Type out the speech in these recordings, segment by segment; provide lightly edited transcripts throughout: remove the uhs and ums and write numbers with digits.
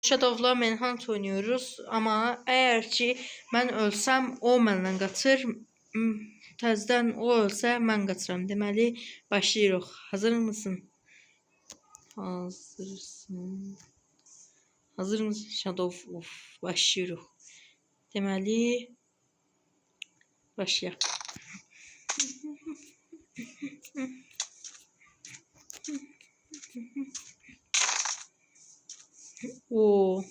Shadow'la Manhunt oynuyoruz. Ama eğer ki ben ölsəm o məndən qaçır. Təzədən o ölsə mən qaçıram. Deməli başlayırıq. Hazır mısın? Hazırsın. Hazır mısın Shadow? Of, başlayırıq. Deməli başlayaq. O.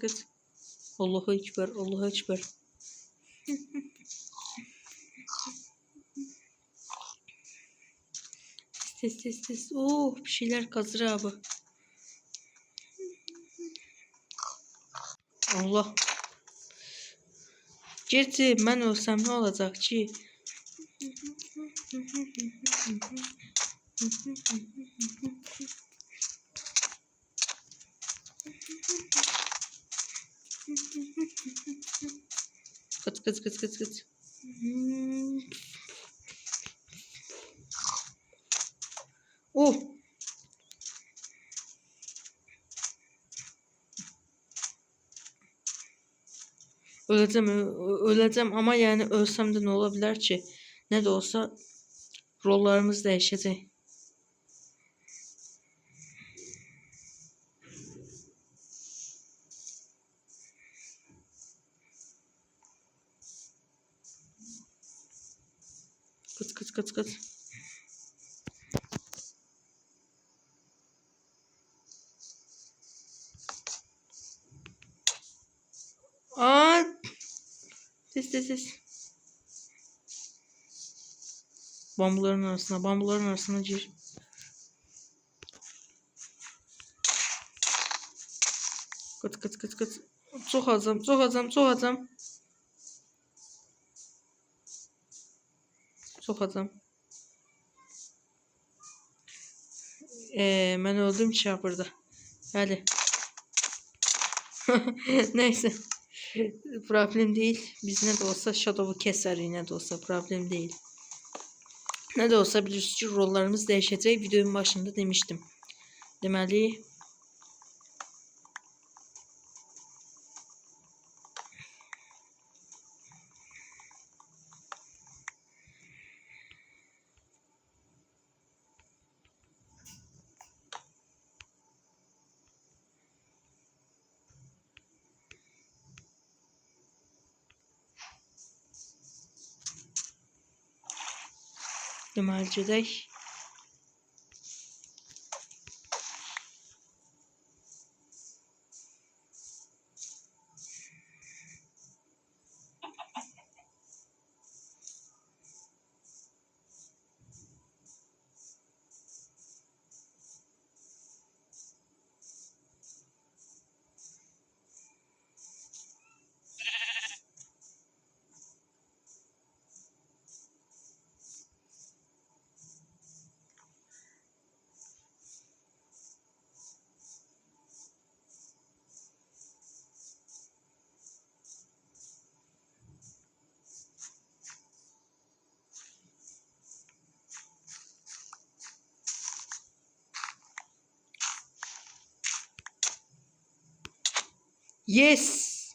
Kaç. Allahu Ekber, Allahu Ekber. Tez. Oh, bir şeyler kazır abi. Allah. Gerçi ben ölsem ne olacak ki? Kaç. Oh. Öleceğim ama yani ölsem de ne olabilir ki? Ne de olsa rollarımız değişecek. Kaç. Aa! Tez. Bambuların arasına gir. Kaç. Çok azam. Çok adam. Ben öldüm ki burada. Hadi. Neyse. Problem değil. Biz ne de olsa Shadow'u keser, ne de olsa problem değil. Ne de olsa bilirsiniz ki rollarımız değişecek. Videonun başında demiştim. Deməli gedək. Yes.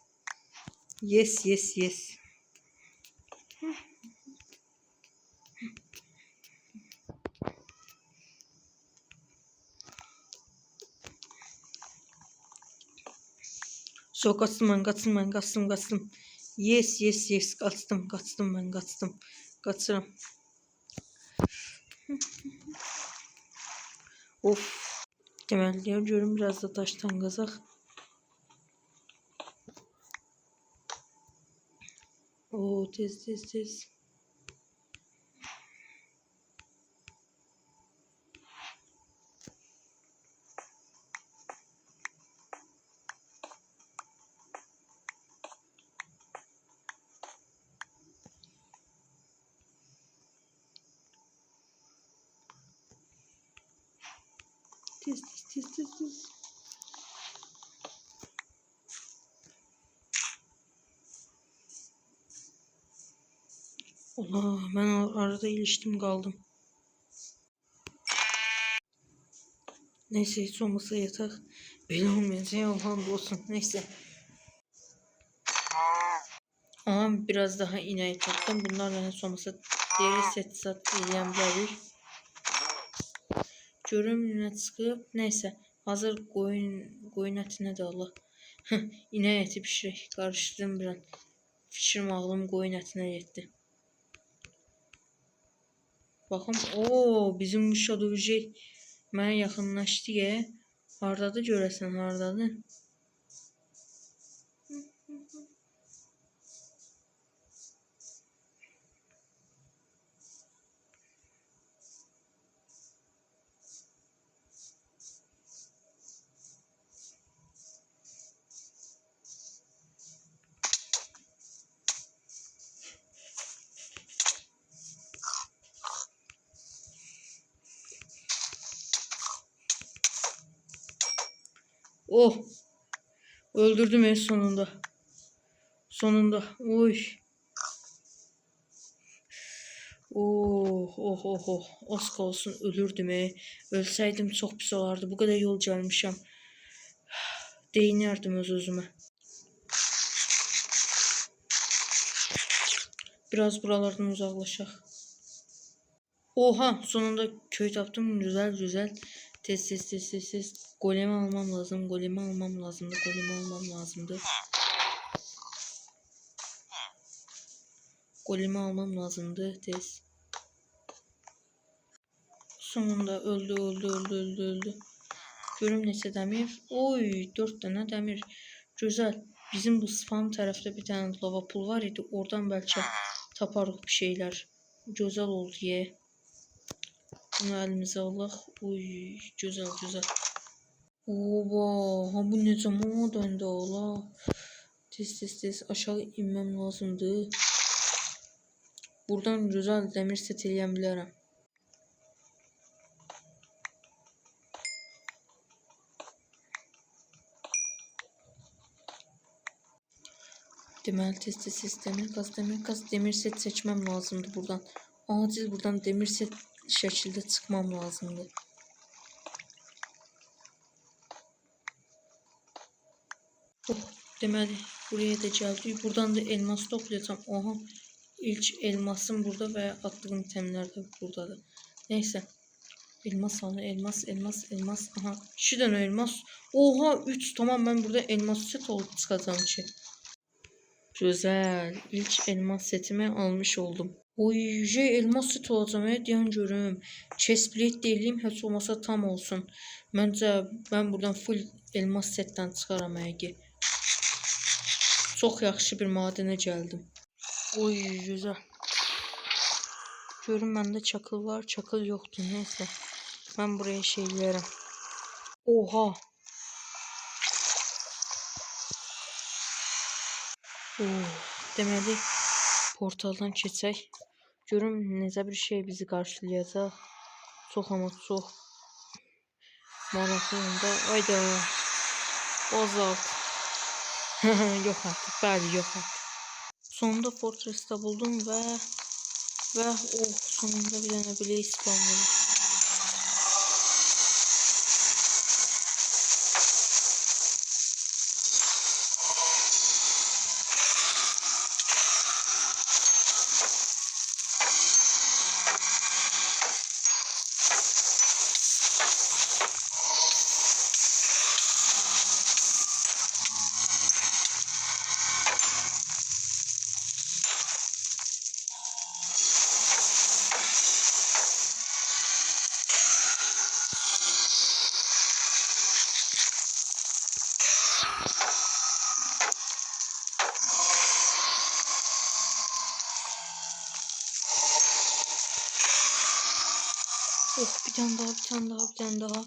So kaçtım. Yes. Kaçtım ben. Kaçırım. Of. Deməli diyorum biraz da taştan qazaq. Oo, tez. Tez. Allah, ben arada iliştim kaldım. Neyse hiç olmasa yatak. Böyle olmayacak Allah'ım olsun. Neyse. Ama biraz daha ineği taktım. Bunlarla hiç olmasa deri set sat edeyen bilir. Görüm yine çıkıp. Neyse. Hazır koyun etine de Allah. İneği eti pişirək. Karıştırdım biraz. Pişirme ağlım koyun etine yetti. Bakın. Oo, bizim bu Shadowjay mənə yaxınlaşdı ya. Hardadır görəsən, hardadır? Oh, öldürdüm en sonunda. Sonunda. Oy. Oh, oh, oh, oh. Az kalsın ölürdüm. Ölseydim çok pis olardı. Bu kadar yol gelmişim. Değinerdim öz-özüme. Biraz buralardan uzaklaşaq. Oha, sonunda köy taptım. Güzel güzel. Tez. Golemi almam lazım. Golemi almam lazımdı. Golemi almam lazımdı. Golemi almam lazımdı. Tez. Sonunda öldü. Görüm neçə dəmir. Oy, 4 tane dəmir. Güzel. Bizim bu spam tarafta bir tane lava pul var idi. Oradan belki taparıq bir şeyler. Güzel oldu ye. Bunu elimize alaq. Oy, güzel. Oba, ha bu ne zaman döndü ola. Tez aşağı inmem lazımdı. Buradan güzel demir set eləyə bilərəm. Deməli tez demir set seçmem lazımdı buradan. Acil buradan demir set şekilde çıkmam lazımdı. Oh, deməli buraya da geldik. Buradan da elmas toplayacağım. Oha, ilk elmasım burada ve attığım itemler de buradadır. Neyse. Elmas alın, elmas. Aha, 2 tane elmas. Oha, 3. Tamam, ben burada elmas set olup çıkacağım ki. Güzel. İlk elmas setimi almış oldum. Oy, elmas set olacağım diyen görüm. Chestplate deyileyim, heç olmasa tam olsun. Bence ben buradan full elmas setten çıkaram əgi. Çok yaxşı bir madene geldim. Oy, güzel. Görün bende çakıl var, çakıl yoktu, neyse. Ben buraya şeylerim. Oha. Deməli portaldan keçək. Görüm necə bir şey bizi qarşılayacaq. Çox ama çox maraqlı onda. Ayda. Bozalt. Yok artık. Bəli, yok artık. Sonunda Fortress'ta buldum ve sonunda bir tane blaze spamladım. Oh, bir tane daha.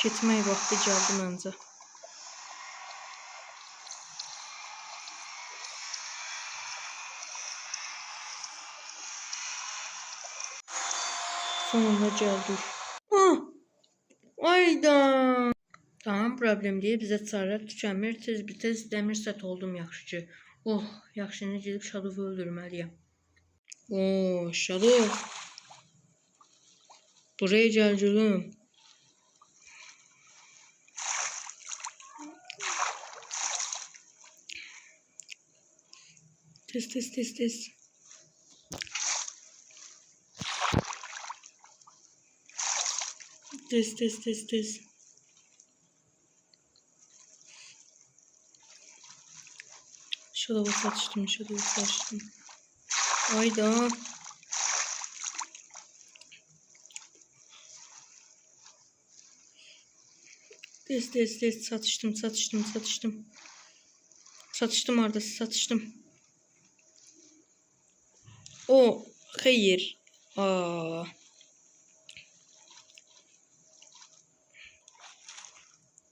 Getmək vaxtı gəldi məncə. Sonunda gəldik. Ayda. Tamam, problem deyil. Bizə çarə tükənmir. Tez dəmir set oldum yaxşı ki. Yaxşını gedib Shadow-u öldürməliyəm. Shadow. Buraya gəl gülüm. Tez. Tez. Shadow'a satıştım. Ayda. Tez. Satıştım. Satıştım Ardası, satıştım. Hayır.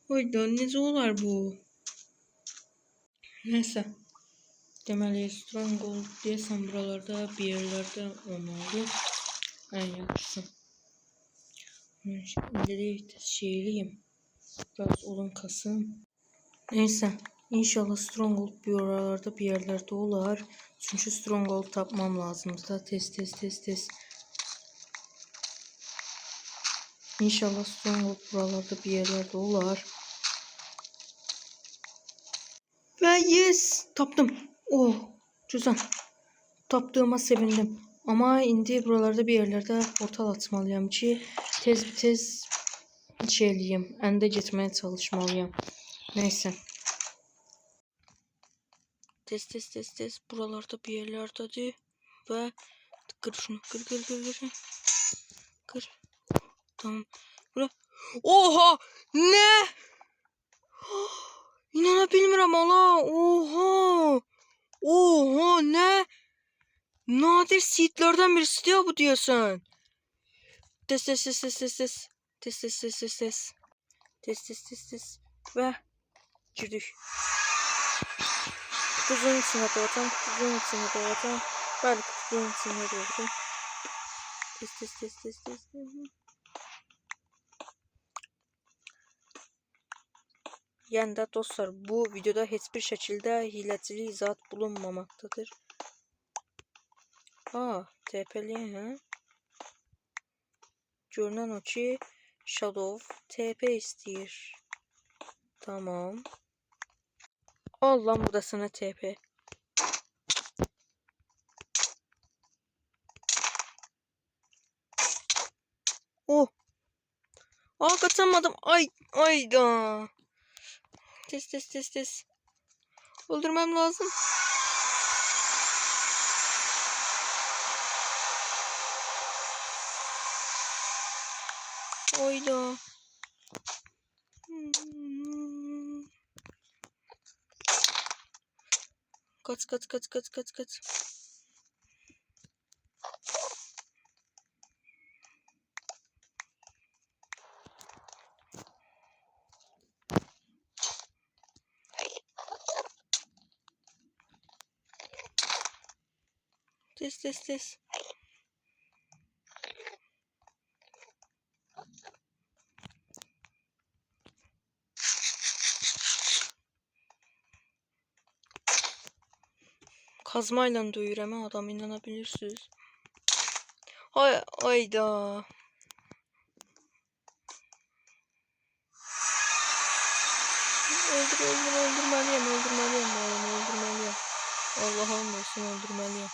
Ayda, necə olar bu? Neyse. Deməli, Stronghold deyəsən buralarda bir yerlərdə olmalı. Ən yaxşısı. İndi də şeyliyim. Biraz odun kasım. Neyse. İnşallah Stronghold buralarda bir yerlerde olar. Çünkü Stronghold tapmam lazımdı. Tez. İnşallah Stronghold buralarda bir yerlerde olar. Ve yes, tapdım. Güzel. Tapdığıma sevindim. Ama indi buralarda bir yerlerde portal atmalıyım ki tez şeyliyim. Ende gitmeye çalışmalıyım. Neyse. Tez. Buralarda bir yerlerdedir. Ve kır şunu. Kır. Tamam. Bura. Oha! Ne? İnanabilmirəm ala. Oha ne? Nadir seedlerden birisi ya bu diyorsun. Tez. Ve girdik. Kutunun içine doğacağım. Bəli, kutunun içine doğdum. Tez. Yəni də dostlar, bu videoda heç bir şəkildə hiləçilik zat bulunmamaktadır. TP'liyin hə? Görünən o ki, Shadow TP istəyir. Tamam. Al lan, bu da sana TP. Kaçamadım. Ayda. Tez. Öldürmem lazım. Ayda. Kaç. Tez. Kazmayla duyuram adam, inanabilirsiniz. Ayda. Öldürmeliyim. Allah'ım olsun, öldürmeliyim.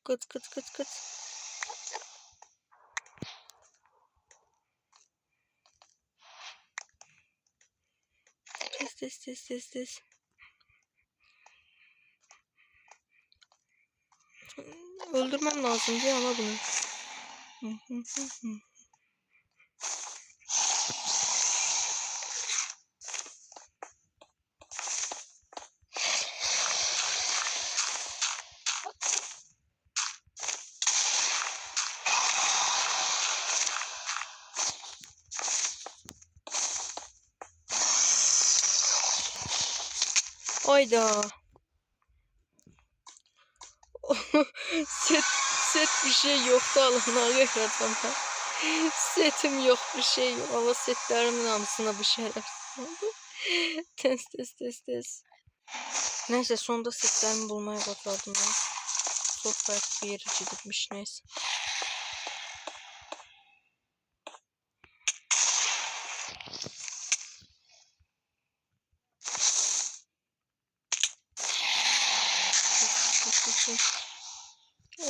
Kaç. Tez. Öldürmem lazım diye ama bunu. Ayda. set set bir şey yoktu Allah'ın hakikaten. Setim yok, bir şey yok ama setlerimin namusuna bu şeref oldu. Tez. Neyse sonunda setlerimi bulmaya başladım ya. Çok farklı bir yere gitmiş neyse.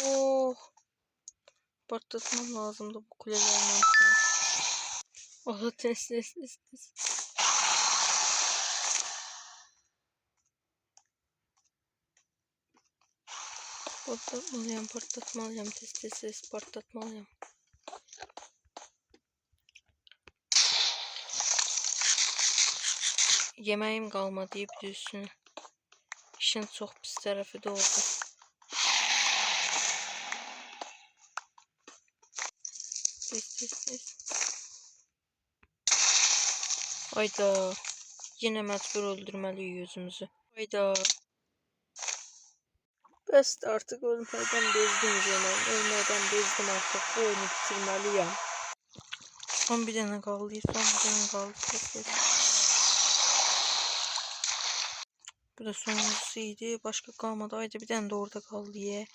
Oh. Patlatmam lazımdı bu kulelerin altına. Oh tez. Patlatmalıyım tez patlatmalıyım. Yemeğim kalmadı deyip üstüne. İşin çok pis tarafı da oldu. Tez. Hayda. Yine mecbur öldürmeli yüzümüzü. Hayda. Best artık ölmeden bezdim canım. Ölmeden bezdim artık. Bu oyunu bitirmeliyim. Son bir tane kaldı. Tez. Bu da sonuncusuydu. Başka kalmadı. Haydi bir tane de orada kaldı ye.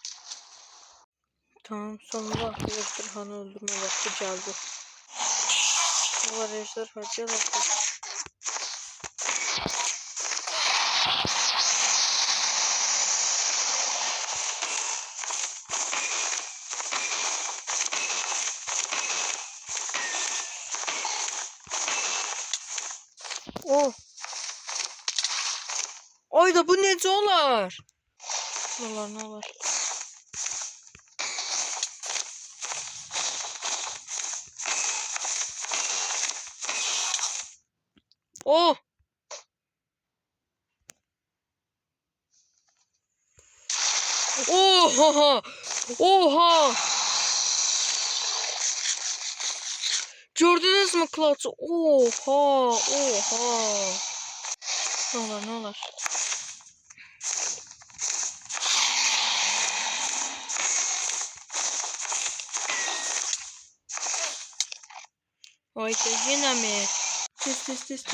Tamam sonunda ejderhanı öldürme vakti geldi. Ne var ejderha gel artık. Oh. Ayda bu nece olar? Ne olar? Oh. Oha. Oha. Gördünüz mü Clutch'ı? Oha. Ne olar? Haydi yine mi? Tez.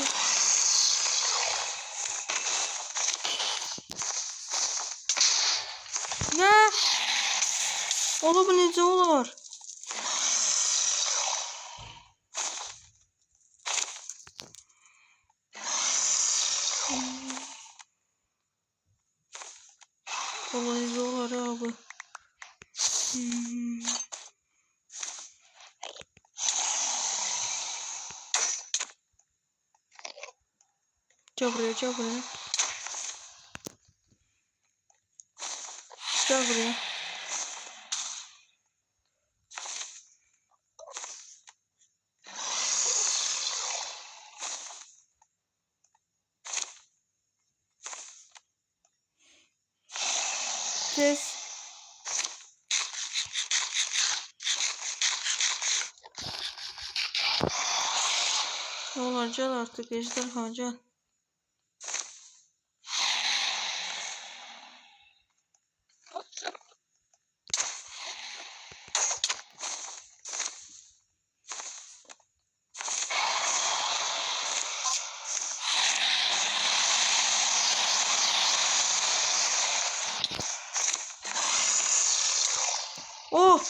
Ne? Ola bu nece olar? Ola nece olar abi? Gel buraya. Gel buraya. Tez. Ne olar gel artık ejderha gel. Oh!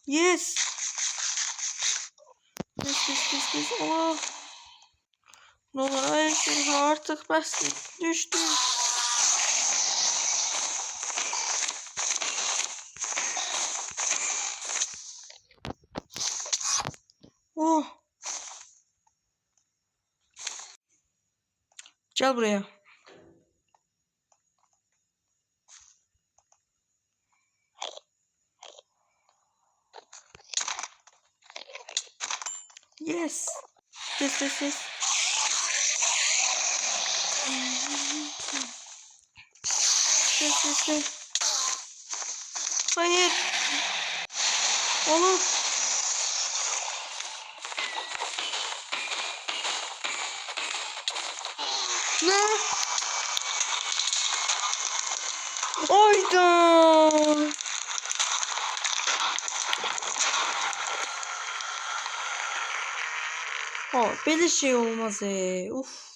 Yes! Yes. Oh! Ne olur ejderha artık bas düştü. Oh! Gel buraya. Yes. Yes, yes, yes. Yes, yes, yes. Hayır. Oğlum. Ne? Oyda. Böyle şey olmaz Uf.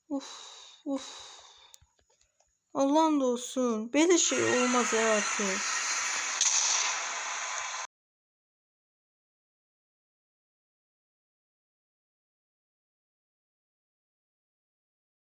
Uf. Uf. Allah'ın da olsun. Böyle şey olmaz artık.